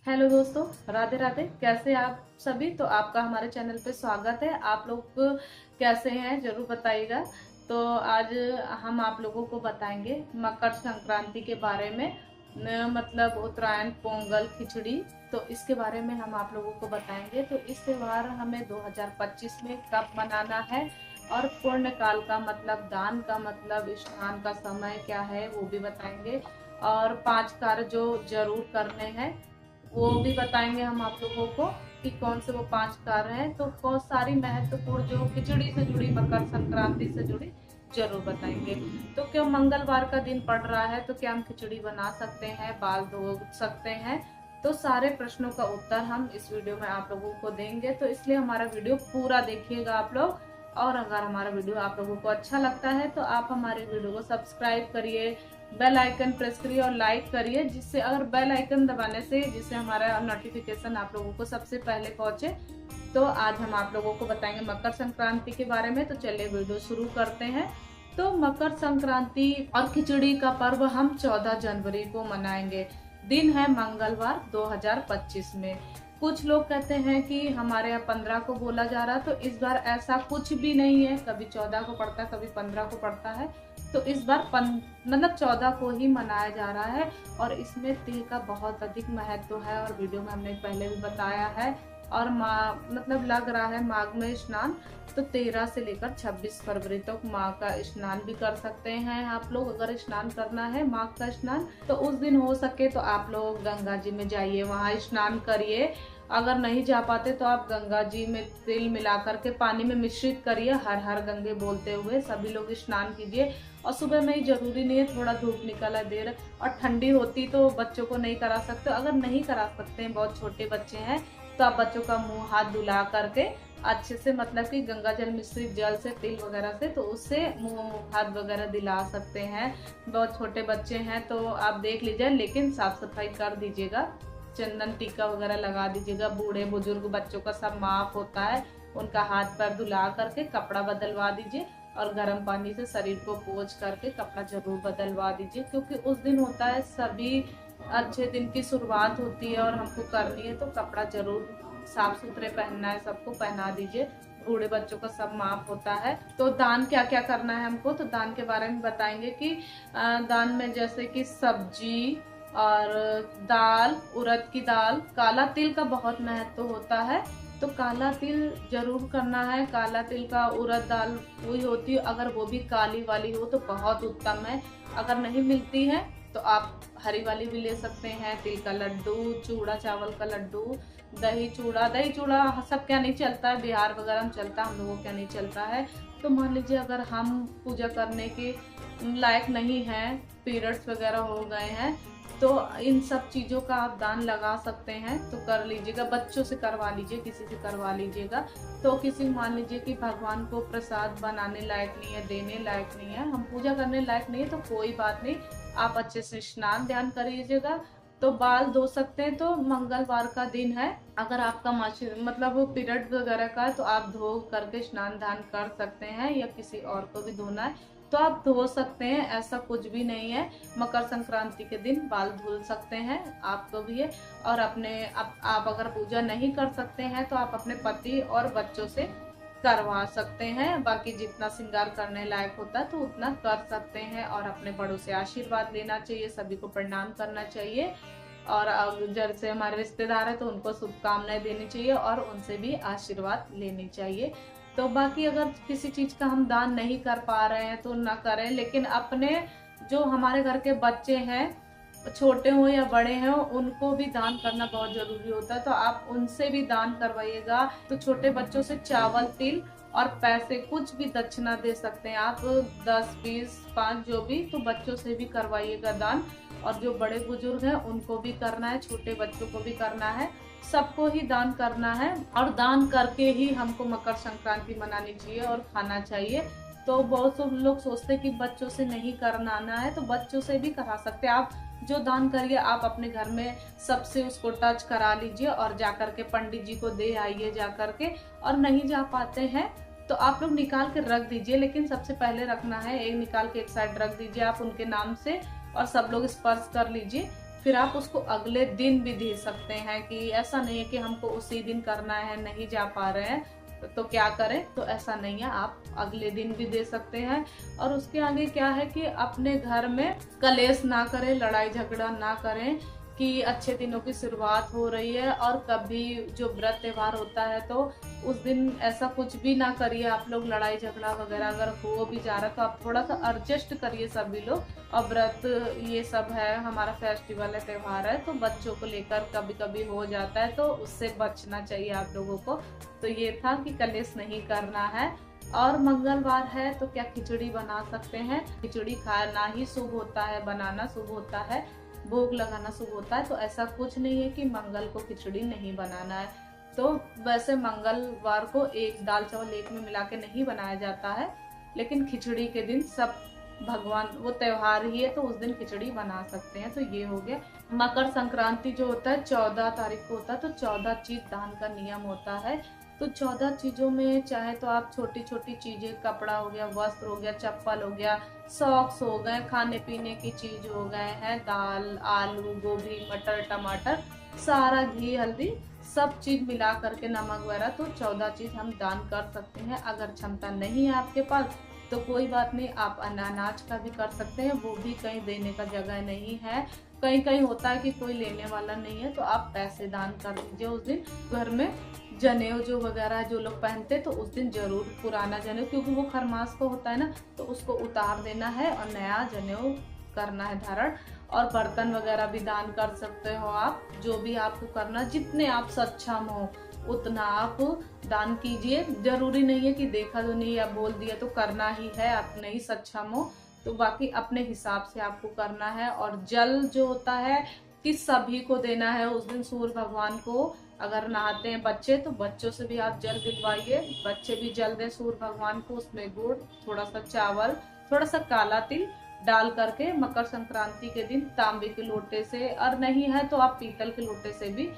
Hello दोस्तों, राधे राधे। कैसे आप सभी? तो आपका हमारे चैनल पे स्वागत है। आप लोग कैसे हैं जरूर बताइएगा। तो आज हम आप लोगों को बताएंगे मकर संक्रांति के बारे में, मतलब उत्तरायण, पोंगल, खिचड़ी। तो इसके बारे में हम आप लोगों को बताएंगे। तो इस त्योहार हमें 2025 में कब मनाना है और पुण्य काल का मतलब, दान का मतलब, स्नान का समय क्या है वो भी बताएंगे। और 5 कार्य जो जरूर करने हैं वो भी बताएंगे हम आप लोगों को कि कौन से वो 5 कार्य हैं। तो बहुत सारी महत्वपूर्ण जो खिचड़ी से जुड़ी, मकर संक्रांति से जुड़ी जरूर बताएंगे। तो क्यों मंगलवार का दिन पड़ रहा है तो क्या हम खिचड़ी बना सकते हैं, बाल धो सकते हैं? तो सारे प्रश्नों का उत्तर हम इस वीडियो में आप लोगों को देंगे। तो इसलिए हमारा वीडियो पूरा देखिएगा आप लोग। और अगर हमारा वीडियो आप लोगों को अच्छा लगता है तो आप हमारे वीडियो को सब्सक्राइब करिए, बेल आइकन प्रेस करिए और लाइक करिए, जिससे अगर बेल आइकन दबाने से जिससे हमारा नोटिफिकेशन आप लोगों को सबसे पहले पहुंचे। तो आज हम आप लोगों को बताएंगे मकर संक्रांति के बारे में। तो चलिए वीडियो शुरू करते हैं। तो मकर संक्रांति और खिचड़ी का पर्व हम 14 जनवरी को मनाएंगे। दिन है मंगलवार 2025 में। कुछ लोग कहते हैं कि हमारे यहाँ 15 को बोला जा रहा है, तो इस बार ऐसा कुछ भी नहीं है। कभी 14 को पड़ता है, कभी 15 को पड़ता है। तो इस बार मतलब 14 को ही मनाया जा रहा है। और इसमें तिल का बहुत अधिक महत्व है और वीडियो में हमने पहले भी बताया है। और मतलब लग रहा है माघ में स्नान, तो 13 से लेकर 26 फरवरी तक माघ का स्नान भी कर सकते हैं आप लोग। अगर स्नान करना है माघ का स्नान, तो उस दिन हो सके तो आप लोग गंगा जी में जाइए, वहां स्नान करिए। अगर नहीं जा पाते तो आप गंगा जी में तिल मिला करके पानी में मिश्रित करिए, हर हर गंगे बोलते हुए सभी लोग स्नान कीजिए। और सुबह में ही जरूरी नहीं है, थोड़ा धूप निकला देर और ठंडी होती तो बच्चों को नहीं करा सकते। अगर नहीं करा सकते हैं, बहुत छोटे बच्चे हैं, तो आप बच्चों का मुंह हाथ धुला करके अच्छे से, मतलब कि गंगा जल मिश्रित जल से, तिल वगैरह से, तो उससे मुंह हाथ वगैरह दिला सकते हैं। बहुत छोटे बच्चे हैं तो आप देख लीजिए, लेकिन साफ सफाई कर दीजिएगा, चंदन टीका वगैरह लगा दीजिएगा। बूढ़े बुजुर्ग बच्चों का सब माफ होता है, उनका हाथ पैर धुला करके कपड़ा बदलवा दीजिए और गर्म पानी से शरीर को पोंछ करके कपड़ा जरूर बदलवा दीजिए, क्योंकि उस दिन होता है सभी अच्छे दिन की शुरुआत होती है और हमको करनी है। तो कपड़ा जरूर साफ सुथरे पहनना है, सबको पहना दीजिए। बूढ़े बच्चों का सब माफ होता है। तो दान क्या क्या करना है हमको, तो दान के बारे में बताएंगे कि दान में जैसे कि सब्जी और दाल, उड़द की दाल, काला तिल का बहुत महत्व होता है। तो काला तिल जरूर करना है। काला तिल का उड़द दाल वही होती है, अगर वो भी काली वाली हो तो बहुत उत्तम है। अगर नहीं मिलती है तो आप हरी वाली भी ले सकते हैं। तिल का लड्डू, चूड़ा चावल का लड्डू, दही चूड़ा। दही चूड़ा सब क्या नहीं चलता है, बिहार वगैरह में चलता है, हम लोगों क्या नहीं चलता है। तो मान लीजिए अगर हम पूजा करने के लायक नहीं हैं, पीरियड्स वगैरह हो गए हैं, तो इन सब चीज़ों का आप दान लगा सकते हैं। तो कर लीजिएगा, बच्चों से करवा लीजिए, किसी से करवा लीजिएगा। तो किसी मान लीजिए कि भगवान को प्रसाद बनाने लायक नहीं है, देने लायक नहीं है, हम पूजा करने लायक नहीं है, तो कोई बात नहीं, आप अच्छे से स्नान ध्यान कर लीजिएगा। तो बाल धो सकते हैं। तो मंगलवार का दिन है, अगर आपका मतलब पीरियड वगैरह का है तो आप धो करके स्नान ध्यान कर सकते हैं, या किसी और को भी धोना है तो आप धो सकते हैं, ऐसा कुछ भी नहीं है। मकर संक्रांति के दिन बाल धुल सकते हैं, आपको भी है। और अपने आप अगर पूजा नहीं कर सकते हैं तो आप अपने पति और बच्चों से करवा सकते हैं। बाकी जितना श्रृंगार करने लायक होता है तो उतना कर सकते हैं। और अपने बड़ों से आशीर्वाद लेना चाहिए, सभी को प्रणाम करना चाहिए। और जैसे हमारे रिश्तेदार है तो उनको शुभकामनाएं देनी चाहिए और उनसे भी आशीर्वाद लेनी चाहिए। तो बाकी अगर किसी चीज का हम दान नहीं कर पा रहे हैं तो ना करें, लेकिन अपने जो हमारे घर के बच्चे हैं, छोटे हो या बड़े हैं, उनको भी दान करना बहुत जरूरी होता है। तो आप उनसे भी दान करवाइएगा। तो छोटे बच्चों से चावल, तिल और पैसे, कुछ भी दक्षिणा दे सकते हैं आप, 10, 20, 5 जो भी, तो बच्चों से भी करवाइएगा दान। और जो बड़े बुजुर्ग हैं उनको भी करना है, छोटे बच्चों को भी करना है, सबको ही दान करना है। और दान करके ही हमको मकर संक्रांति मनानी चाहिए और खाना चाहिए। तो बहुत से लोग सोचते हैं कि बच्चों से नहीं कराना है, तो बच्चों से भी करा सकते हैं। आप जो दान करिए आप अपने घर में सबसे उसको टच करा लीजिए और जाकर के पंडित जी को दे आइए जाकर के। और नहीं जा पाते हैं तो आप लोग निकाल के रख दीजिए, लेकिन सबसे पहले रखना है, एक निकाल के एक साइड रख दीजिए आप उनके नाम से, और सब लोग स्पर्श कर लीजिए। फिर आप उसको अगले दिन भी दे सकते हैं। कि ऐसा नहीं है कि हमको उसी दिन करना है, नहीं जा पा रहे हैं तो क्या करें, तो ऐसा नहीं है, आप अगले दिन भी दे सकते हैं। और उसके आगे क्या है कि अपने घर में कलेश ना करें, लड़ाई झगड़ा ना करें, कि अच्छे दिनों की शुरुआत हो रही है और कभी जो व्रत त्योहार होता है तो उस दिन ऐसा कुछ भी ना करिए आप लोग, लड़ाई झगड़ा वगैरह अगर हो भी जा रहा है तो आप थोड़ा सा एडजस्ट करिए सभी लोग। और व्रत ये सब है, हमारा फेस्टिवल है, त्योहार है, तो बच्चों को लेकर कभी कभी हो जाता है, तो उससे बचना चाहिए आप लोगों को। तो ये था कि कलेश नहीं करना है। और मंगलवार है तो क्या खिचड़ी बना सकते हैं, खिचड़ी खाना ही शुभ होता है, बनाना शुभ होता है, भोग लगाना शुभ होता है। तो ऐसा कुछ नहीं है कि मंगल को खिचड़ी नहीं बनाना है। तो वैसे मंगलवार को एक दाल चावल एक में मिला के नहीं बनाया जाता है, लेकिन खिचड़ी के दिन सब भगवान, वो त्योहार ही है तो उस दिन खिचड़ी बना सकते हैं। तो ये हो गया। मकर संक्रांति जो होता है 14 तारीख को होता है, तो 14 चीज दान का नियम होता है। तो 14 चीजों में चाहे तो आप छोटी छोटी चीजें, कपड़ा हो गया, वस्त्र हो गया, चप्पल हो गया, सॉक्स हो गए, खाने पीने की चीज हो गए हैं, दाल, आलू, गोभी, मटर, टमाटर, सारा घी, हल्दी, सब चीज मिला करके, नमक वगैरह, तो 14 चीज हम दान कर सकते हैं। अगर क्षमता नहीं है आपके पास तो कोई बात नहीं, आप अनाज का भी कर सकते हैं, वो भी कहीं देने का जगह नहीं है। कहीं कहीं होता है कि कोई लेने वाला नहीं है तो आप पैसे दान कर दीजिए उस दिन। घर में जनेऊ जो वगैरह जो लोग पहनते तो उस दिन जरूर पुराना जनेऊ, क्योंकि वो खरमास को होता है ना, तो उसको उतार देना है और नया जनेऊ करना है धारण। और बर्तन वगैरह भी दान कर सकते हो आप, जो भी आपको करना, जितने आप सक्षम हो उतना आप दान कीजिए। जरूरी नहीं है कि देखा तो नहीं या बोल दिया तो करना ही है, आप नहीं सक्षम हो तो बाकी अपने हिसाब से आपको करना है। और जल जो होता है कि सभी को देना है उस दिन, सूर्य भगवान को। अगर नहाते हैं बच्चे तो बच्चों से भी आप जल दिलवाइए, बच्चे भी जल दें सूर्य भगवान को। उसमें गुड़, थोड़ा सा चावल, थोड़ा सा काला तिल डाल करके मकर संक्रांति के दिन तांबे के लोटे से, और नहीं है तो आप पीतल के लोटे से भी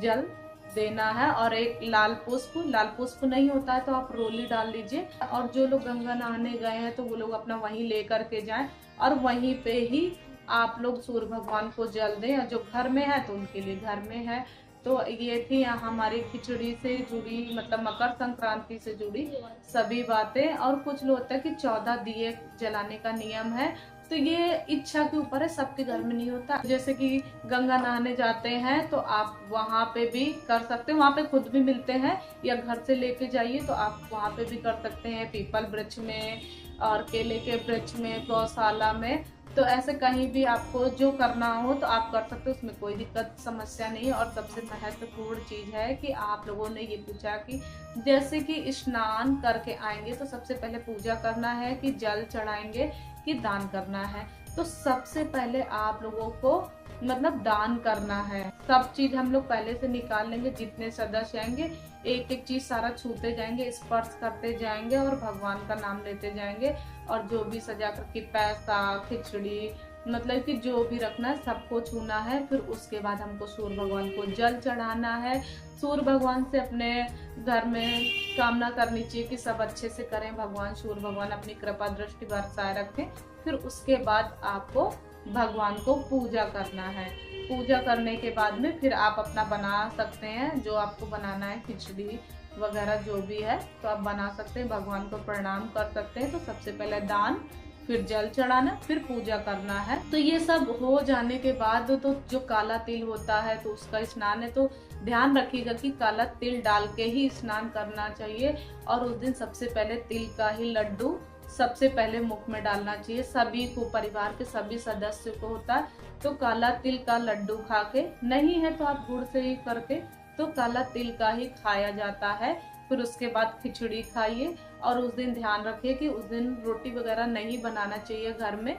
जल देना है। और एक लाल पुष्प नहीं होता है तो आप रोली डाल लीजिए। और जो लोग गंगा नहाने गए हैं तो वो लोग अपना वहीं लेकर के जाएं और वहीं पे ही आप लोग सूर्य भगवान को जल दें। और जो घर में है तो उनके लिए घर में है। तो ये थी हमारी खिचड़ी से जुड़ी, मतलब मकर संक्रांति से जुड़ी सभी बातें। और कुछ लोग होता है कि 14 दिए जलाने का नियम है, तो ये इच्छा के ऊपर है, सबके घर में नहीं होता। जैसे कि गंगा नहाने जाते हैं तो आप वहाँ पे भी कर सकते हैं, वहाँ पे खुद भी मिलते हैं, या घर से लेके जाइए तो आप वहाँ पे भी कर सकते हैं, पीपल वृक्ष में और केले के वृक्ष में, गौशाला में। तो ऐसे कहीं भी आपको जो करना हो तो आप कर सकते हो, उसमें कोई दिक्कत समस्या नहीं है। और सबसे महत्वपूर्ण चीज है कि आप लोगों ने ये पूछा कि जैसे कि स्नान करके आएंगे तो सबसे पहले पूजा करना है कि जल चढ़ाएंगे कि दान करना है। तो सबसे पहले आप लोगों को मतलब दान करना है। सब चीज हम लोग पहले से निकाल लेंगे, जितने सदस्य आएंगे एक एक चीज सारा छूते जाएंगे, स्पर्श करते जाएंगे और भगवान का नाम लेते जाएंगे। और जो भी सजा करके पैसा, खिचड़ी, मतलब कि जो भी रखना है सबको छूना है। फिर उसके बाद हमको सूर्य भगवान को जल चढ़ाना है। सूर्य भगवान से अपने घर में कामना करनी चाहिए कि सब अच्छे से करें, भगवान सूर्य भगवान अपनी कृपा दृष्टि बरसाए रखें। फिर उसके बाद आपको भगवान को पूजा करना है। पूजा करने के बाद में फिर आप अपना बना सकते हैं जो आपको बनाना है, खिचड़ी वगैरह जो भी है तो आप बना सकते हैं, भगवान को प्रणाम कर सकते हैं। तो सबसे पहले दान, फिर जल चढ़ाना, फिर पूजा करना है। तो ये सब हो जाने के बाद तो जो काला तिल होता है तो उसका स्नान है, तो ध्यान रखिएगा कि काला तिल डाल के ही स्नान करना चाहिए। और उस दिन सबसे पहले तिल का ही लड्डू सबसे पहले मुख में डालना चाहिए। सभी को, परिवार के सभी सदस्य को होता है तो काला तिल का लड्डू खा के, नहीं है तो आप गुड़ से ही करके, तो काला तिल का ही खाया जाता है। फिर उसके बाद खिचड़ी खाइए। और उस दिन ध्यान रखिए कि उस दिन रोटी वगैरह नहीं बनाना चाहिए घर में,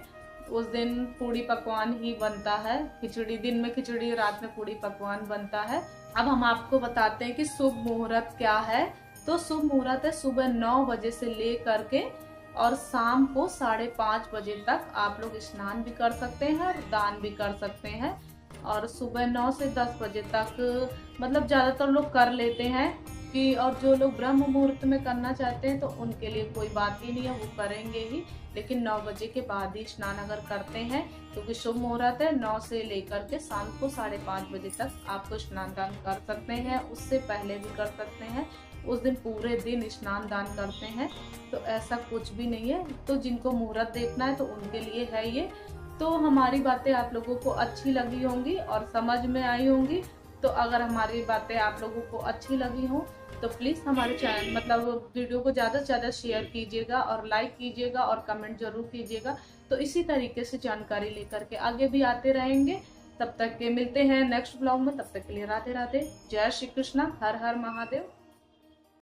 उस दिन पूड़ी पकवान ही बनता है। खिचड़ी दिन में खिचड़ी, रात में पूड़ी पकवान बनता है। अब हम आपको बताते हैं कि शुभ मुहूर्त क्या है। तो शुभ मुहूर्त है सुबह 9 बजे से ले करके और शाम को 5:30 बजे तक आप लोग स्नान भी कर सकते हैं और दान भी कर सकते हैं। और सुबह 9 से 10 बजे तक मतलब ज्यादातर लोग कर लेते हैं, कि और जो लोग ब्रह्म मुहूर्त में करना चाहते हैं तो उनके लिए कोई बात ही नहीं है, वो करेंगे ही। लेकिन 9 बजे के बाद ही स्नान अगर करते हैं, क्योंकि शुभ मुहूर्त है 9 से लेकर के शाम को 5:30 बजे तक आपको स्नान दान कर सकते हैं, उससे पहले भी कर सकते हैं। उस दिन पूरे दिन स्नान दान करते हैं, तो ऐसा कुछ भी नहीं है। तो जिनको मुहूर्त देखना है तो उनके लिए है ये। तो हमारी बातें आप लोगों को अच्छी लगी होंगी और समझ में आई होंगी। तो अगर हमारी बातें आप लोगों को अच्छी लगी हो तो प्लीज़ हमारे चैनल मतलब वीडियो को ज़्यादा से ज़्यादा शेयर कीजिएगा और लाइक कीजिएगा और कमेंट जरूर कीजिएगा। तो इसी तरीके से जानकारी लेकर के आगे भी आते रहेंगे। तब तक के मिलते हैं नेक्स्ट ब्लॉग में। तब तक के लिए राधे राधे, जय श्री कृष्णा, हर हर महादेव।